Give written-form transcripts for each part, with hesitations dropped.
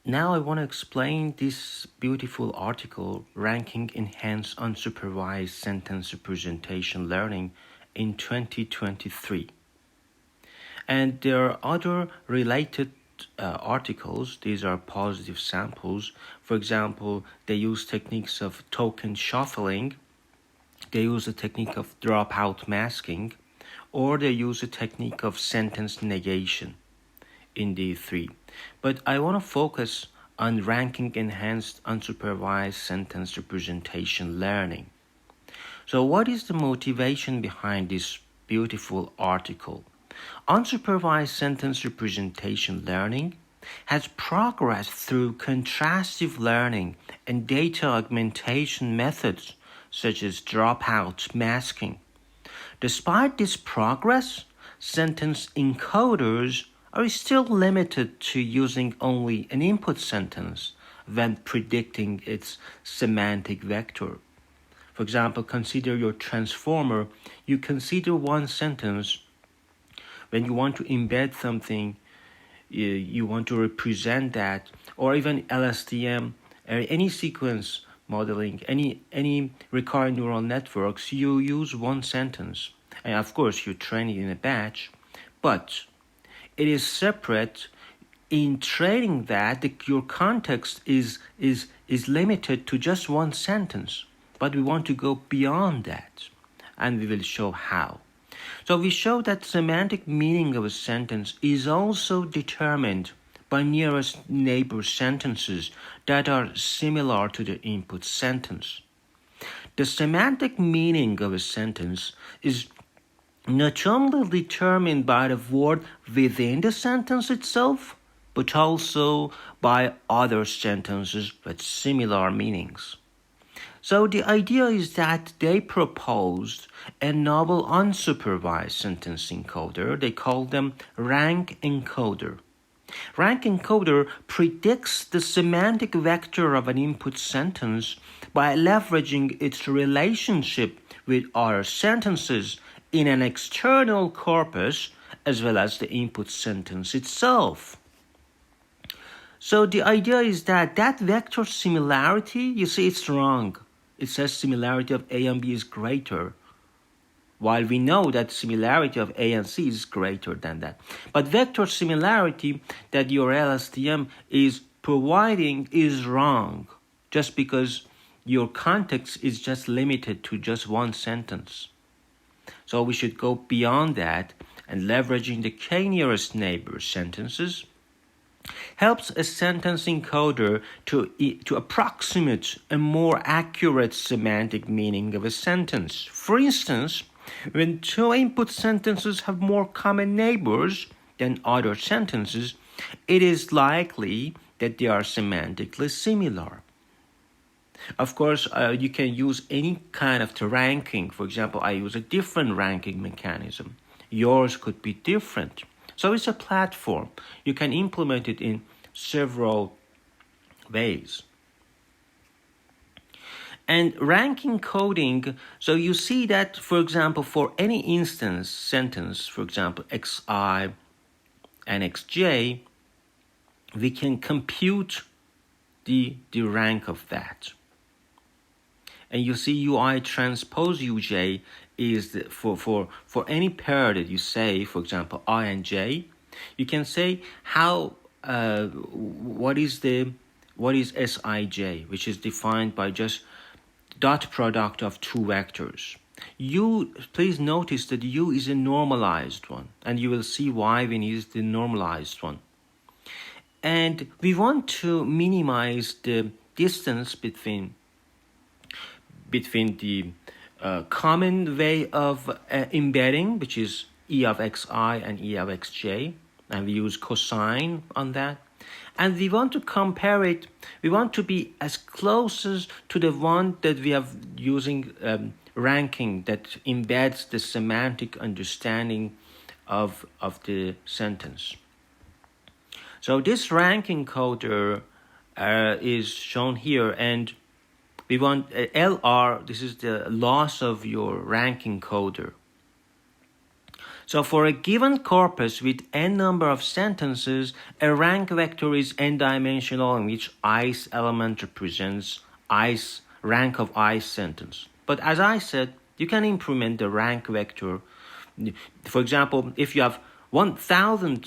Now I want to explain this beautiful article, Ranking Enhanced Unsupervised Sentence Representation Learning in 2023. And there are other related articles. These are positive samples. For example, they use techniques of token shuffling, they use a technique of dropout masking, or they use a technique of sentence negation in the three. But I want to focus on ranking enhanced unsupervised sentence representation learning. So what is the motivation behind this beautiful article? Unsupervised sentence representation learning has progressed through contrastive learning and data augmentation methods such as dropout masking. Despite this progress, sentence encoders are still limited to using only an input sentence when predicting its semantic vector. For example, consider your transformer. You consider one sentence when you want to embed something, you want to represent that, or even LSTM, any sequence modeling, any recurrent neural networks, you use one sentence. And of course, you train it in a batch, but it is separate. In training that, your context is limited to just one sentence, but we want to go beyond that, and we will show how. So we show that semantic meaning of a sentence is also determined by nearest neighbor sentences that are similar to the input sentence. The semantic meaning of a sentence is not only determined by the word within the sentence itself, but also by other sentences with similar meanings. So the idea is that they proposed a novel unsupervised sentence encoder. They call them rank encoder. Rank encoder predicts the semantic vector of an input sentence by leveraging its relationship with other sentences in an external corpus as well as the input sentence itself. So the idea is that vector similarity, you see, it's wrong. It says similarity of A and B is greater, while we know that similarity of A and C is greater than that. But vector similarity that your LSTM is providing is wrong, just because your context is just limited to just one sentence. So we should go beyond that, and leveraging the k-nearest neighbor sentences helps a sentence encoder to approximate a more accurate semantic meaning of a sentence. For instance, when two input sentences have more common neighbors than other sentences, it is likely that they are semantically similar. Of course, you can use any kind of ranking. For example, I use a different ranking mechanism. Yours could be different. So it's a platform. You can implement it in several ways. And ranking coding, so you see that, for example, for any instance sentence, for example, xi and xj, we can compute the rank of that. And you see UI transpose uj is for any pair that you say, for example, I and j, you can say how what is Sij, which is defined by just dot product of two vectors. U, please notice that U is a normalized one, and you will see why when it is the normalized one. And we want to minimize the distance between the common way of embedding, which is E of xi and E of xj, and we use cosine on that. And we want to compare it, we want to be as close as to the one that we have using ranking that embeds the semantic understanding of the sentence. So this rank encoder is shown here, and we want LR, this is the loss of your rank encoder. So for a given corpus with n number of sentences, a rank vector is n-dimensional in which ith element represents rank of ith sentence. But as I said, you can implement the rank vector. For example, if you have 1,000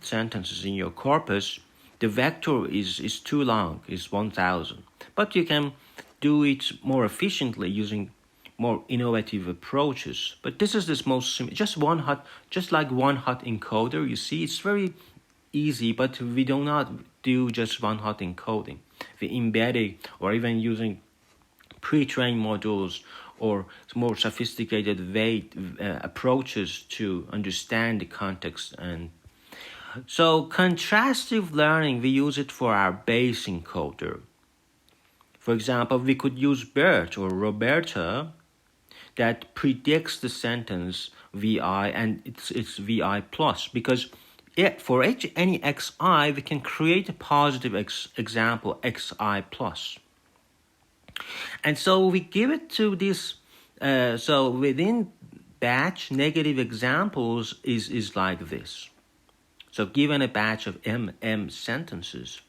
sentences in your corpus, the vector is too long, is 1,000. But you can do it more efficiently using more innovative approaches. But this is this most simple, just like one hot encoder. You see, it's very easy, but we do not do just one hot encoding. We embed it, or even using pre-trained modules or more sophisticated approaches to understand the context. And so contrastive learning, we use it for our base encoder. For example, we could use BERT or Roberta that predicts the sentence VI and it's VI plus, because for any XI, we can create a positive example XI plus. And so we give it to this, so within batch, negative examples is like this. So given a batch of M sentences,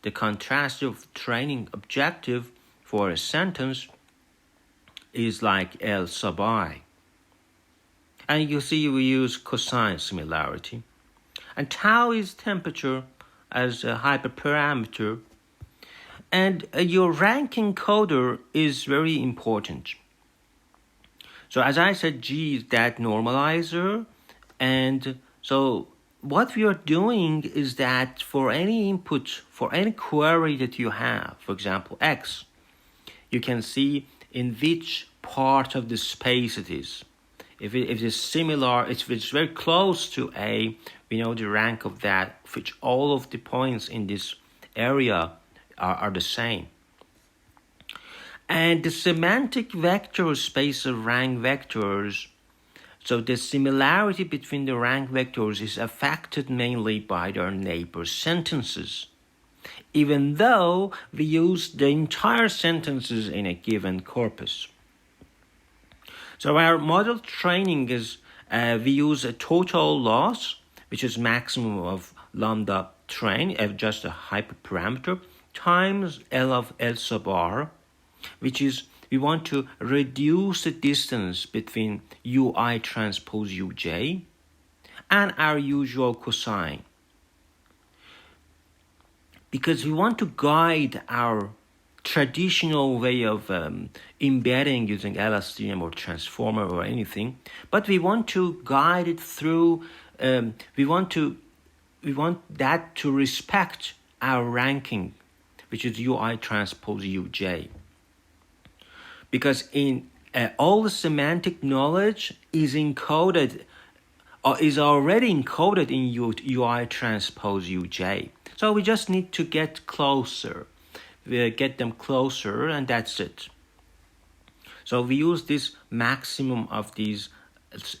the contrastive training objective for a sentence is like L sub I. And you see we use cosine similarity. And tau is temperature as a hyperparameter. And your rank encoder is very important. So as I said, G is that normalizer. And so what we are doing is that for any input, for any query that you have, for example, X, you can see in which part of the space it is. If it's similar, if it's very close to A, we know the rank of that, which all of the points in this area are the same. And the semantic vector space of rank vectors, so the similarity between the rank vectors is affected mainly by their neighbor sentences, even though we use the entire sentences in a given corpus. So our model training is, we use a total loss, which is maximum of lambda train, just a hyperparameter, times L of L sub R, which is we want to reduce the distance between UI transpose UJ and our usual cosine. Because we want to guide our traditional way of embedding using LSTM or transformer or anything, but we want to guide it through, we want that to respect our ranking, which is UI transpose UJ. Because in all the semantic knowledge is encoded, or is already encoded in UI transpose UJ. So we just need to get closer. We get them closer, and that's it. So we use this maximum of these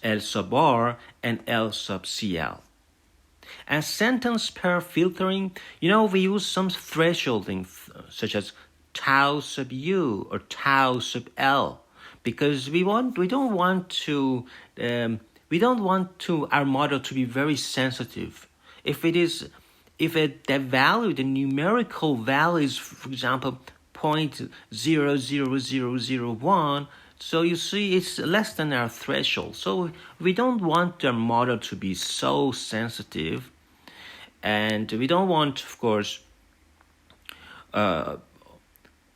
L sub R and L sub CL. And sentence pair filtering, we use some thresholding, such as tau sub U or tau sub L, because we don't want our model to be very sensitive. If the value, the numerical value is, for example, 0.00001, so you see it's less than our threshold. So we don't want the model to be so sensitive, and we don't want, of course,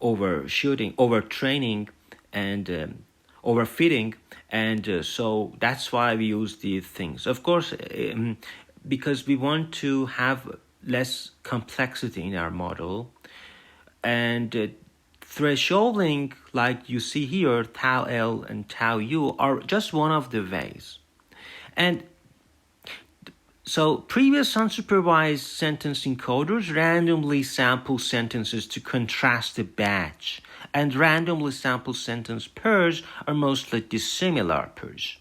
overtraining and overfitting, and so that's why we use these things. Of course, because we want to have less complexity in our model, and thresholding, like you see here, tau L and tau U are just one of the ways. And so previous unsupervised sentence encoders randomly sample sentences to contrast the batch, and randomly sample sentence pairs are mostly dissimilar pairs.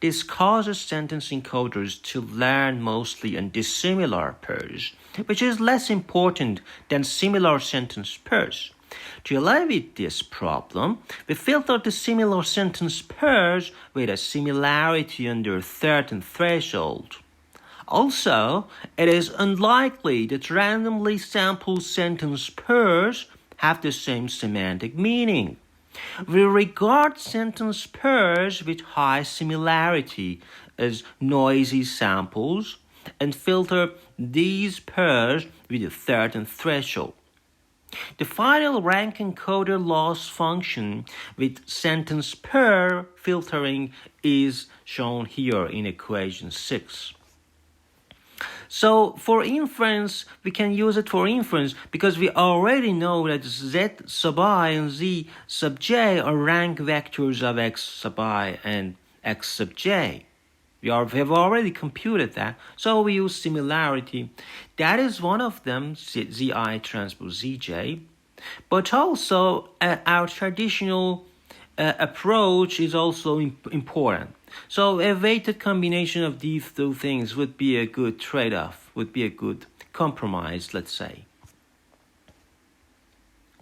This causes sentence encoders to learn mostly on dissimilar pairs, which is less important than similar sentence pairs. To alleviate this problem, we filter the similar sentence pairs with a similarity under a certain threshold. Also, it is unlikely that randomly sampled sentence pairs have the same semantic meaning. We regard sentence pairs with high similarity as noisy samples and filter these pairs with a certain threshold. The final rank encoder loss function with sentence pair filtering is shown here in equation 6. So for inference, we can use it for inference because we already know that z sub I and z sub j are rank vectors of x sub I and x sub j. We have already computed that, so we use similarity. That is one of them, zi transpose zj. But also, our traditional approach is also important. So a weighted combination of these two things would be a good trade-off, would be a good compromise, let's say.